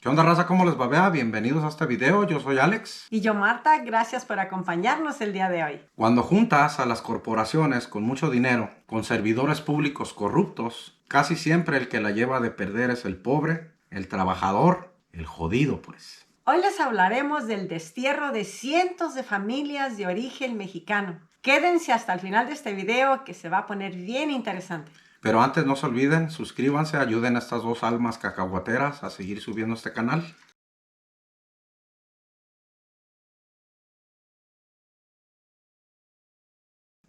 ¿Qué onda, raza? ¿Cómo les va? Bienvenidos a este video. Yo soy Alex. Y yo, Marta, gracias por acompañarnos el día de hoy. Cuando juntas a las corporaciones con mucho dinero con servidores públicos corruptos, casi siempre el que la lleva de perder es el pobre, el trabajador, el jodido, pues. Hoy les hablaremos del destierro de cientos de familias de origen mexicano. Quédense hasta el final de este video que se va a poner bien interesante. Pero antes no se olviden, suscríbanse, ayuden a estas dos almas cacahuateras a seguir subiendo este canal.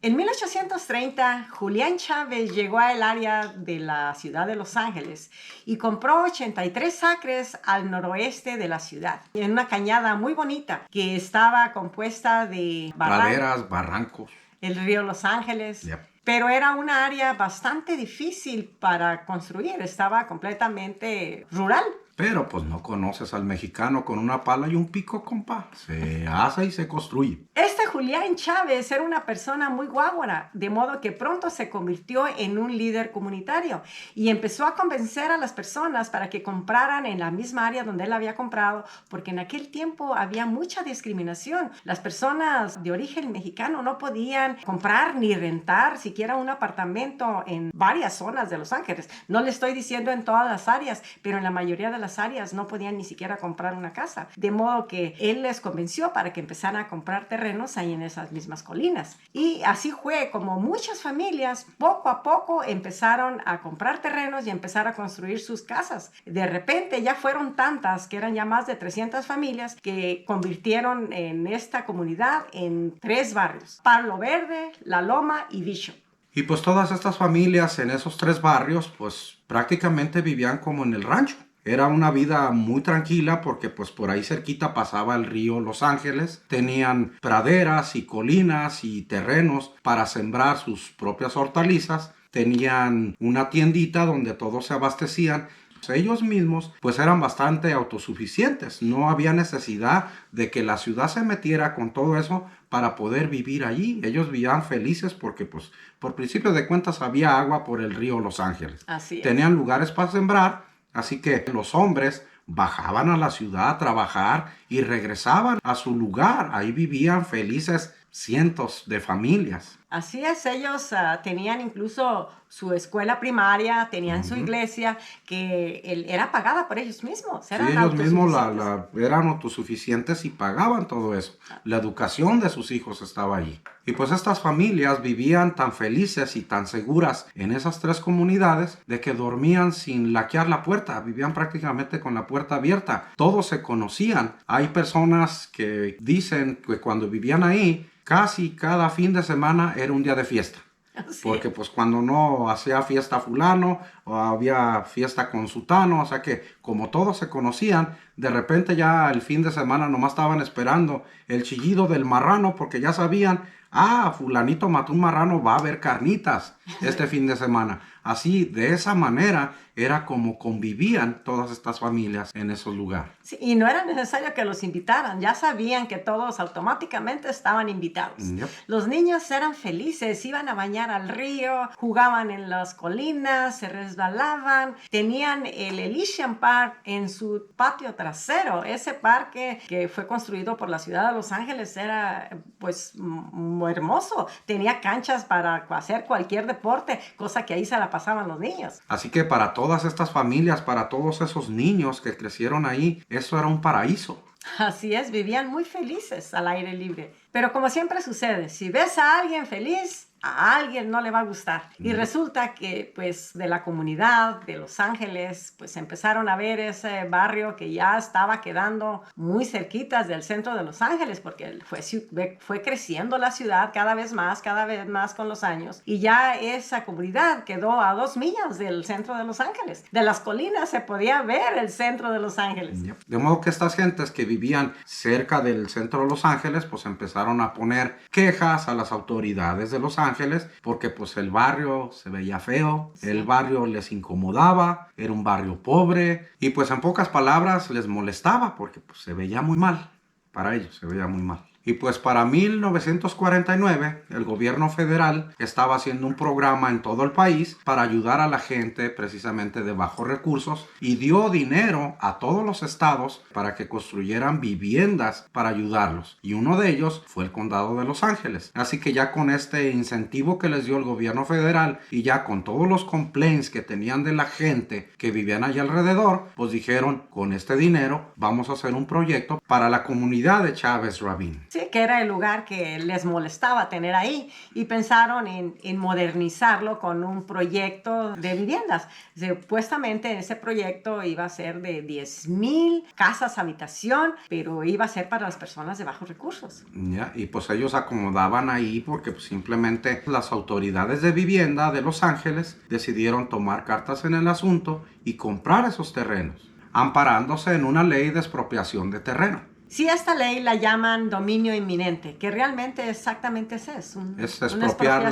En 1830, Julián Chávez llegó al área de la ciudad de Los Ángeles y compró 83 acres al noroeste de la ciudad, en una cañada muy bonita que estaba compuesta de Praderas, barrancos. el río Los Ángeles. Yep. Pero era un área bastante difícil para construir, estaba completamente rural. Pero pues no conoces al mexicano con una pala y un pico, compa. Se hace y se construye. Este Julián Chávez era una persona muy guáguara, de modo que pronto se convirtió en un líder comunitario y empezó a convencer a las personas para que compraran en la misma área donde él había comprado, porque en aquel tiempo había mucha discriminación. Las personas de origen mexicano no podían comprar ni rentar siquiera un apartamento en varias zonas de Los Ángeles. No le estoy diciendo en todas las áreas, pero en la mayoría de las áreas no podían ni siquiera comprar una casa. De modo que él les convenció para que empezaran a comprar terrenos ahí en esas mismas colinas. Y así fue como muchas familias poco a poco empezaron a comprar terrenos y empezar a construir sus casas. De repente ya fueron tantas que eran ya más de 300 familias que convirtieron en esta comunidad en 3 barrios: Palo Verde, La Loma y Bishop. Y pues todas estas familias en esos 3 barrios pues prácticamente vivían como en el rancho. Era una vida muy tranquila porque pues por ahí cerquita pasaba el río Los Ángeles. Tenían praderas y colinas y terrenos para sembrar sus propias hortalizas. Tenían una tiendita donde todos se abastecían. Ellos mismos pues eran bastante autosuficientes. No había necesidad de que la ciudad se metiera con todo eso para poder vivir allí. Ellos vivían felices porque pues por principio de cuentas había agua por el río Los Ángeles. Así es. Tenían lugares para sembrar. Así que los hombres bajaban a la ciudad a trabajar y regresaban a su lugar. Ahí vivían felices cientos de familias. Así es, ellos tenían incluso su escuela primaria, tenían su iglesia, que era pagada por ellos mismos. Sí, ellos mismos eran autosuficientes y pagaban todo eso. La educación de sus hijos estaba allí. Y pues estas familias vivían tan felices y tan seguras en esas 3 comunidades de que dormían sin laquear la puerta. Vivían prácticamente con la puerta abierta. Todos se conocían. Hay personas que dicen que cuando vivían ahí, casi cada fin de semana era un día de fiesta. Sí. Porque pues cuando no hacía fiesta fulano o había fiesta con sutano, o sea que como todos se conocían, de repente ya el fin de semana nomás estaban esperando el chillido del marrano porque ya sabían, fulanito mató un marrano, va a haber carnitas este fin de semana. Así, de esa manera, era como convivían todas estas familias en esos lugares. Sí, y no era necesario que los invitaran, ya sabían que todos automáticamente estaban invitados. Yep. Los niños eran felices, iban a bañar al río, jugaban en las colinas, se resbalaban, tenían el Elysian Park en su patio trasero. Ese parque que fue construido por la ciudad de Los Ángeles era pues muy hermoso, tenía canchas para hacer cualquier deporte, cosa que ahí se la pasaban los niños. Así que para todas estas familias, para todos esos niños que crecieron ahí, eso era un paraíso. Así es, vivían muy felices al aire libre. Pero como siempre sucede, si ves a alguien feliz, a alguien no le va a gustar. Y resulta que pues de la comunidad de Los Ángeles pues empezaron a ver ese barrio que ya estaba quedando muy cerquitas del centro de Los Ángeles, porque fue creciendo la ciudad cada vez más con los años, y ya esa comunidad quedó a 2 millas del centro de Los Ángeles. De las colinas se podía ver el centro de Los Ángeles. De modo que estas gentes que vivían cerca del centro de Los Ángeles pues empezaron a poner quejas a las autoridades de Los Ángeles porque pues el barrio se veía feo, sí. El barrio les incomodaba, era un barrio pobre y pues en pocas palabras les molestaba porque pues se veía muy mal, para ellos se veía muy mal. Y pues para 1949 el gobierno federal estaba haciendo un programa en todo el país para ayudar a la gente precisamente de bajos recursos y dio dinero a todos los estados para que construyeran viviendas para ayudarlos. Y uno de ellos fue el condado de Los Ángeles. Así que ya con este incentivo que les dio el gobierno federal y ya con todos los complaints que tenían de la gente que vivían allá alrededor, pues dijeron, con este dinero vamos a hacer un proyecto para la comunidad de Chávez Rabín. Sí, que era el lugar que les molestaba tener ahí y pensaron en modernizarlo con un proyecto de viviendas. Supuestamente ese proyecto iba a ser de 10,000 casas habitación, pero iba a ser para las personas de bajos recursos. Ya, y pues ellos acomodaban ahí porque pues, simplemente las autoridades de vivienda de Los Ángeles decidieron tomar cartas en el asunto y comprar esos terrenos, amparándose en una ley de expropiación de terreno. Sí, esta ley la llaman dominio inminente, que realmente exactamente es expropiar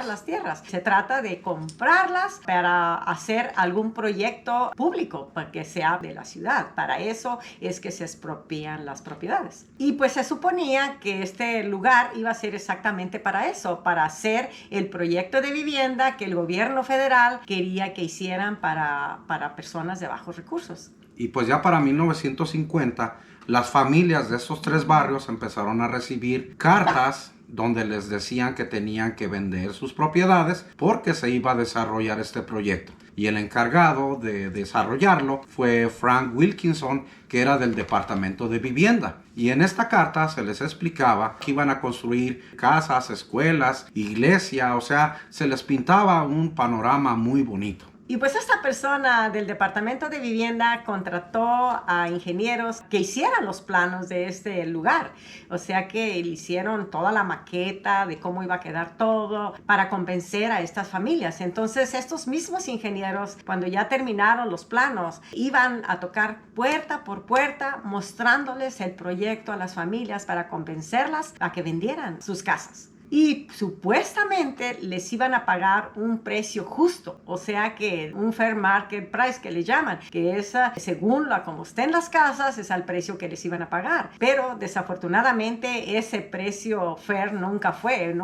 las tierras. Se trata de comprarlas para hacer algún proyecto público para que sea de la ciudad. Para eso es que se expropian las propiedades. Y pues se suponía que este lugar iba a ser exactamente para eso, para hacer el proyecto de vivienda que el gobierno federal quería que hicieran para personas de bajos recursos. Y pues ya para 1950, las familias de estos tres barrios empezaron a recibir cartas donde les decían que tenían que vender sus propiedades porque se iba a desarrollar este proyecto. Y el encargado de desarrollarlo fue Frank Wilkinson, que era del Departamento de Vivienda. Y en esta carta se les explicaba que iban a construir casas, escuelas, iglesia, o sea, se les pintaba un panorama muy bonito. Y pues esta persona del Departamento de Vivienda contrató a ingenieros que hicieran los planos de este lugar. O sea que hicieron toda la maqueta de cómo iba a quedar todo para convencer a estas familias. Entonces estos mismos ingenieros, cuando ya terminaron los planos, iban a tocar puerta por puerta mostrándoles el proyecto a las familias para convencerlas a que vendieran sus casas. Y supuestamente les iban a pagar un precio justo, o sea que un fair market price que le llaman, que es según como estén las casas, es el precio que les iban a pagar. Pero desafortunadamente ese precio fair nunca fue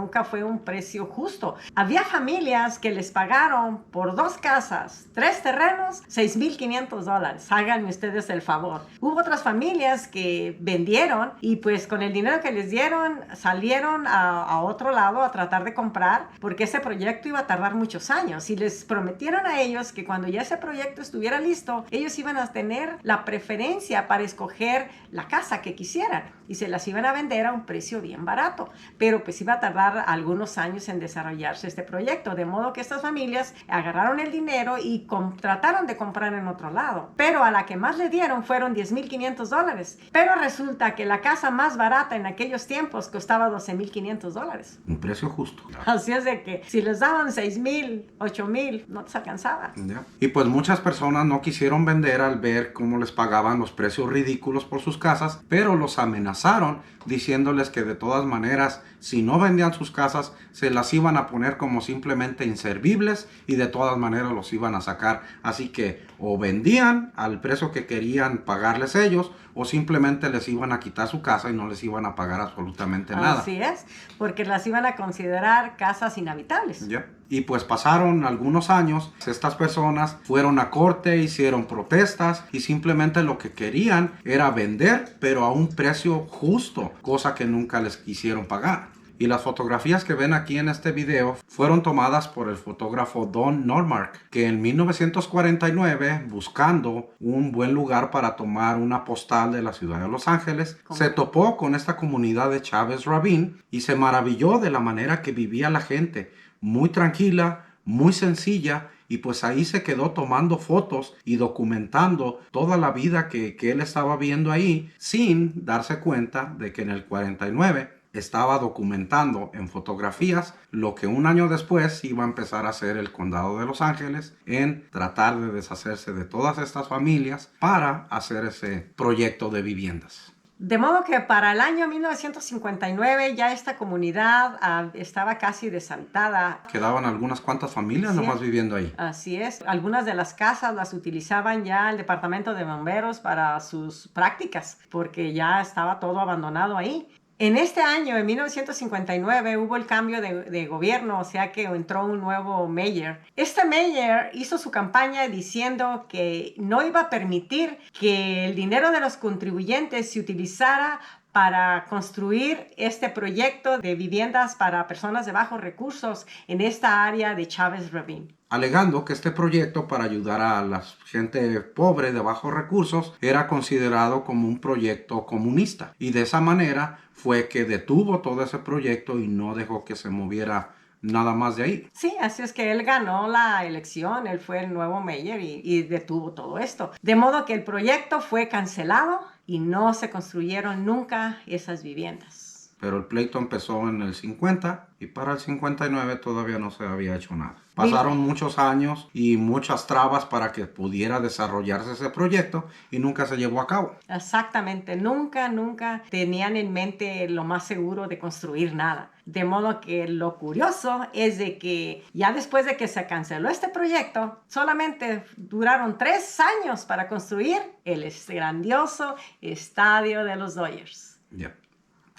un precio justo. Había familias que les pagaron por 2 casas, 3 terrenos, $6,500. Háganme ustedes el favor. Hubo otras familias que vendieron y pues con el dinero que les dieron salieron a otro lado a tratar de comprar porque ese proyecto iba a tardar muchos años y les prometieron a ellos que cuando ya ese proyecto estuviera listo, ellos iban a tener la preferencia para escoger la casa que quisieran y se las iban a vender a un precio bien barato, pero pues iba a tardar algunos años en desarrollarse este proyecto, de modo que estas familias agarraron el dinero y trataron de comprar en otro lado, pero a la que más le dieron fueron $10,500, pero resulta que la casa más barata en aquellos tiempos costaba $12,500. Un precio justo. Así es de que si les daban 6,000, 8,000, no les alcanzaba. Yeah. Y pues muchas personas no quisieron vender al ver cómo les pagaban los precios ridículos por sus casas, pero los amenazaron diciéndoles que de todas maneras, si no vendían sus casas, se las iban a poner como simplemente inservibles y de todas maneras los iban a sacar. Así que o vendían al precio que querían pagarles ellos o simplemente les iban a quitar su casa y no les iban a pagar absolutamente nada. Así es, porque las iban a considerar casas inhabitables. Yeah. Y pues pasaron algunos años, estas personas fueron a corte, hicieron protestas y simplemente lo que querían era vender, pero a un precio justo, cosa que nunca les quisieron pagar. Y las fotografías que ven aquí en este video fueron tomadas por el fotógrafo Don Normark, que en 1949, buscando un buen lugar para tomar una postal de la ciudad de Los Ángeles, se topó con esta comunidad de Chávez Rabín y se maravilló de la manera que vivía la gente, muy tranquila, muy sencilla, y pues ahí se quedó tomando fotos y documentando toda la vida que él estaba viendo ahí, sin darse cuenta de que en el 49 estaba documentando en fotografías lo que un año después iba a empezar a hacer el condado de Los Ángeles en tratar de deshacerse de todas estas familias para hacer ese proyecto de viviendas. De modo que para el año 1959 ya esta comunidad estaba casi deshabitada. Quedaban algunas cuantas familias nomás viviendo ahí. Así es. Algunas de las casas las utilizaban ya el departamento de bomberos para sus prácticas porque ya estaba todo abandonado ahí. En este año, en 1959, hubo el cambio de gobierno, o sea que entró un nuevo mayor. Este mayor hizo su campaña diciendo que no iba a permitir que el dinero de los contribuyentes se utilizara para construir este proyecto de viviendas para personas de bajos recursos en esta área de Chávez Ravine. Alegando que este proyecto para ayudar a la gente pobre de bajos recursos era considerado como un proyecto comunista. Y de esa manera fue que detuvo todo ese proyecto y no dejó que se moviera nada más de ahí. Sí, así es que él ganó la elección, él fue el nuevo mayor y detuvo todo esto. De modo que el proyecto fue cancelado y no se construyeron nunca esas viviendas. Pero el pleito empezó en el 50 y para el 59 todavía no se había hecho nada. Pasaron muchos años y muchas trabas para que pudiera desarrollarse ese proyecto y nunca se llevó a cabo. Exactamente, nunca tenían en mente lo más seguro de construir nada. De modo que lo curioso es de que ya después de que se canceló este proyecto, solamente duraron 3 años para construir el grandioso estadio de los Dodgers. Yeah.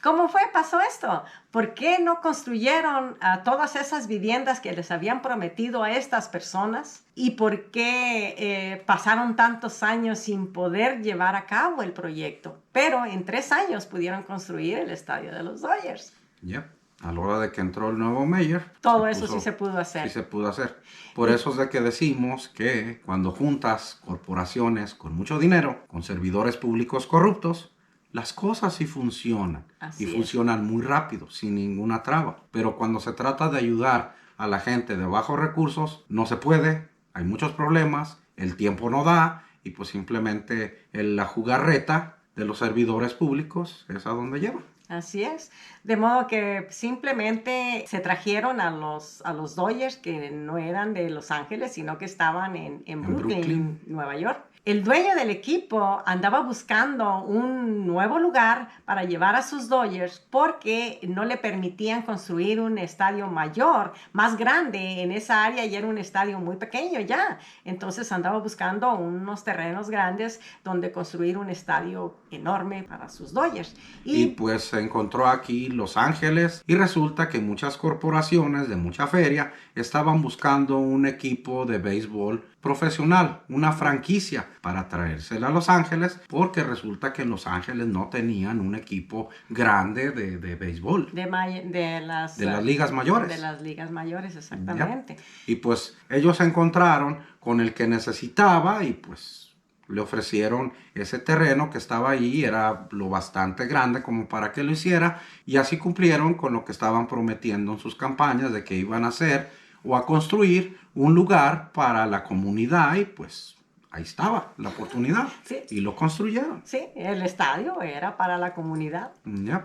¿Cómo pasó esto? ¿Por qué no construyeron todas esas viviendas que les habían prometido a estas personas? ¿Y por qué pasaron tantos años sin poder llevar a cabo el proyecto? Pero en 3 años pudieron construir el estadio de los Dodgers. Yeah. A la hora de que entró el nuevo mayor, todo eso sí se pudo hacer. Sí se pudo hacer. Por eso es de que decimos que cuando juntas corporaciones con mucho dinero, con servidores públicos corruptos, las cosas sí funcionan. Así y es. funcionan muy rápido, sin ninguna traba. Pero cuando se trata de ayudar a la gente de bajos recursos, no se puede. Hay muchos problemas, el tiempo no da y pues simplemente la jugarreta de los servidores públicos es a donde lleva. Así es. De modo que simplemente se trajeron a los Dodgers que no eran de Los Ángeles, sino que estaban en Brooklyn, Nueva York. El dueño del equipo andaba buscando un nuevo lugar para llevar a sus Dodgers porque no le permitían construir un estadio mayor, más grande en esa área, y era un estadio muy pequeño ya. Entonces andaba buscando unos terrenos grandes donde construir un estadio enorme para sus Dodgers. Y pues se encontró aquí Los Ángeles y resulta que muchas corporaciones de mucha feria estaban buscando un equipo de béisbol profesional, una franquicia para traérsela a Los Ángeles, porque resulta que en Los Ángeles no tenían un equipo grande de béisbol. De las ligas mayores. De las ligas mayores, exactamente. Yep. Y pues ellos se encontraron con el que necesitaba y pues le ofrecieron ese terreno que estaba ahí, era lo bastante grande como para que lo hiciera, y así cumplieron con lo que estaban prometiendo en sus campañas de que iban a hacer o a construir un lugar para la comunidad, y pues ahí estaba la oportunidad. Sí. Y lo construyeron. Sí, el estadio era para la comunidad. Yep.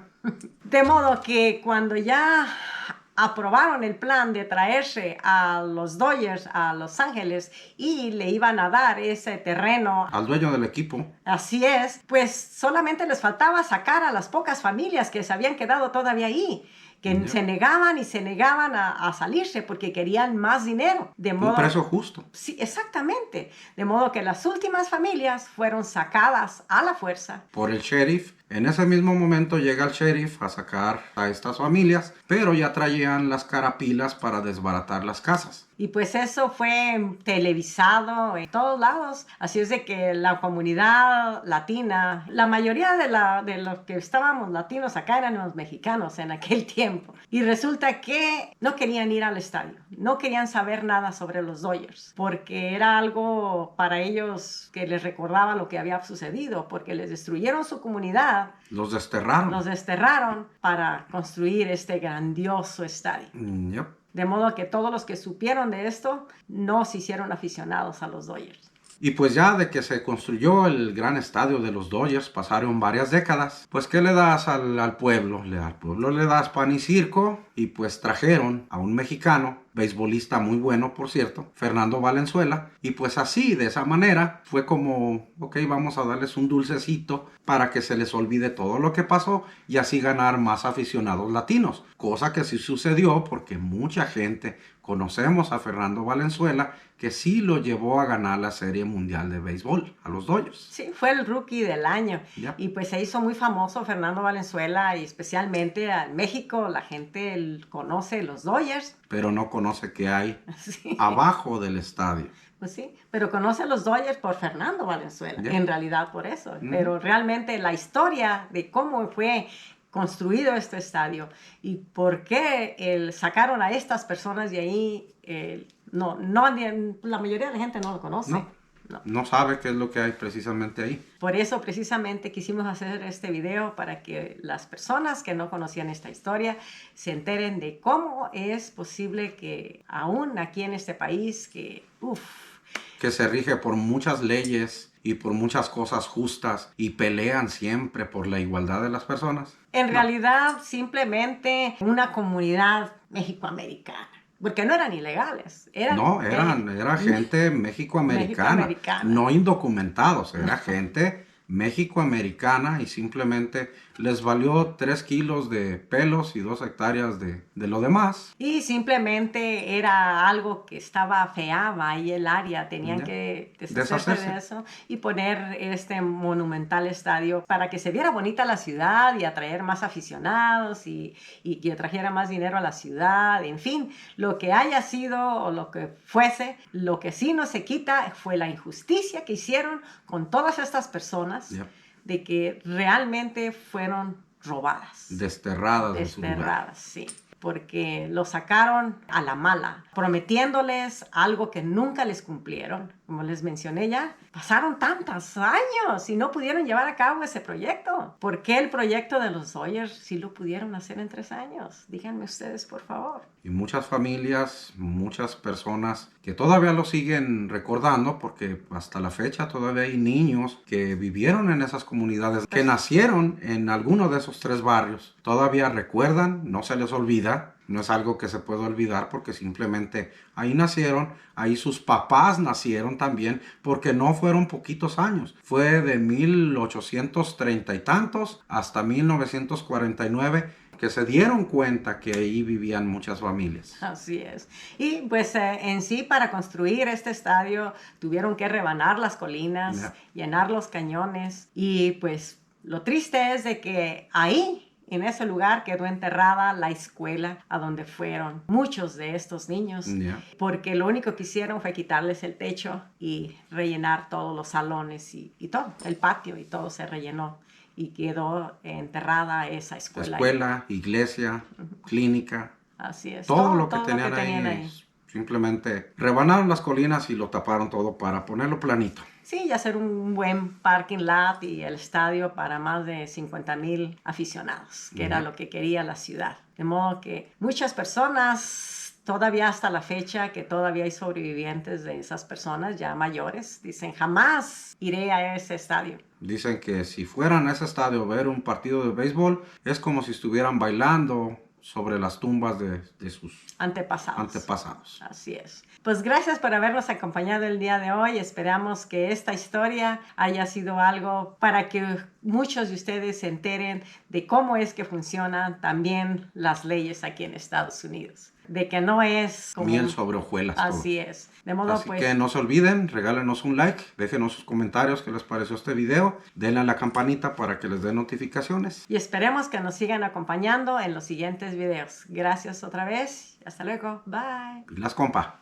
De modo que cuando ya aprobaron el plan de traerse a los Dodgers a Los Ángeles y le iban a dar ese terreno al dueño del equipo. Así es, pues solamente les faltaba sacar a las pocas familias que se habían quedado todavía ahí, que se negaban a salirse porque querían más dinero. Un precio justo. Sí, exactamente. De modo que las últimas familias fueron sacadas a la fuerza. Por el sheriff. En ese mismo momento llega el sheriff a sacar a estas familias, pero ya traían las carapilas para desbaratar las casas. Y pues eso fue televisado en todos lados. Así es de que la comunidad latina, la mayoría de los que estábamos latinos acá eran los mexicanos en aquel tiempo. Y resulta que no querían ir al estadio, no querían saber nada sobre los Dodgers, porque era algo para ellos que les recordaba lo que había sucedido, porque les destruyeron su comunidad. Los desterraron. Los desterraron para construir este grandioso estadio. Yep. De modo que todos los que supieron de esto no se hicieron aficionados a los Dodgers. Y pues ya de que se construyó el gran estadio de los Dodgers pasaron varias décadas. Pues ¿qué le das al pueblo? Al pueblo le das pan y circo, y pues trajeron a un mexicano beisbolista muy bueno, por cierto, Fernando Valenzuela. Y pues así, de esa manera, fue como, ok, vamos a darles un dulcecito para que se les olvide todo lo que pasó y así ganar más aficionados latinos. Cosa que sí sucedió porque mucha gente conocemos a Fernando Valenzuela, que sí lo llevó a ganar la Serie Mundial de Béisbol a los Dodgers. Sí, fue el rookie del año. Yeah. Y pues se hizo muy famoso Fernando Valenzuela y especialmente en México la gente conoce los Dodgers. Pero no conoce qué hay Sí. abajo del estadio. Pues sí, pero conoce los Dodgers por Fernando Valenzuela, Yeah. en realidad por eso. Pero realmente la historia de cómo fue construido este estadio y por qué sacaron a estas personas de ahí, la mayoría de la gente no lo conoce. No sabe qué es lo que hay precisamente ahí. Por eso precisamente quisimos hacer este video para que las personas que no conocían esta historia se enteren de cómo es posible que aún aquí en este país que se rige por muchas leyes y por muchas cosas justas y pelean siempre por la igualdad de las personas. En realidad simplemente una comunidad mexicoamericana. Porque no eran ilegales. Era gente mexicoamericana, no indocumentados, era gente mexicoamericana y simplemente les valió 3 kilos de pelos y 2 hectáreas de lo demás. Y simplemente era algo que feaba ahí el área, tenían que deshacerse de eso y poner este monumental estadio para que se viera bonita la ciudad y atraer más aficionados y que trajera más dinero a la ciudad, en fin, lo que haya sido o lo que fuese, lo que sí no se quita fue la injusticia que hicieron con todas estas personas. Yep. De que realmente fueron robadas. Desterradas de su lugar. Sí. Porque lo sacaron a la mala, prometiéndoles algo que nunca les cumplieron. Como les mencioné ya, pasaron tantos años y no pudieron llevar a cabo ese proyecto. ¿Por qué el proyecto de los Dodgers sí lo pudieron hacer en 3 años? Díganme ustedes, por favor. Y muchas familias, muchas personas que todavía lo siguen recordando, porque hasta la fecha todavía hay niños que vivieron en esas comunidades, que nacieron en alguno de esos 3 barrios. Todavía recuerdan, no se les olvida. No es algo que se puede olvidar porque simplemente ahí nacieron, ahí sus papás nacieron también, porque no fueron poquitos años. Fue de 1830 y tantos hasta 1949 que se dieron cuenta que ahí vivían muchas familias. Así es. Y pues en sí para construir este estadio tuvieron que rebanar las colinas, llenar los cañones y pues lo triste es de que ahí en ese lugar quedó enterrada la escuela a donde fueron muchos de estos niños, porque lo único que hicieron fue quitarles el techo y rellenar todos los salones y todo, el patio y todo se rellenó y quedó enterrada esa escuela. Escuela, iglesia, clínica. Así es. Todo lo que tenían ahí. Simplemente rebanaron las colinas y lo taparon todo para ponerlo planito. Sí, y hacer un buen parking lot y el estadio para más de 50,000 aficionados, que era lo que quería la ciudad. De modo que muchas personas, todavía hasta la fecha, que todavía hay sobrevivientes de esas personas ya mayores, dicen, jamás iré a ese estadio. Dicen que si fueran a ese estadio a ver un partido de béisbol, es como si estuvieran bailando sobre las tumbas de sus antepasados. Así es. Pues gracias por habernos acompañado el día de hoy. Esperamos que esta historia haya sido algo para que muchos de ustedes se enteren de cómo es que funcionan también las leyes aquí en Estados Unidos. De que no es como miel sobre hojuelas. Así es. De modo Así que no se olviden, regálenos un like, déjenos sus comentarios qué les pareció este video, denle a la campanita para que les dé notificaciones. Y esperemos que nos sigan acompañando en los siguientes videos. Gracias otra vez. Hasta luego. Bye. Y las compa.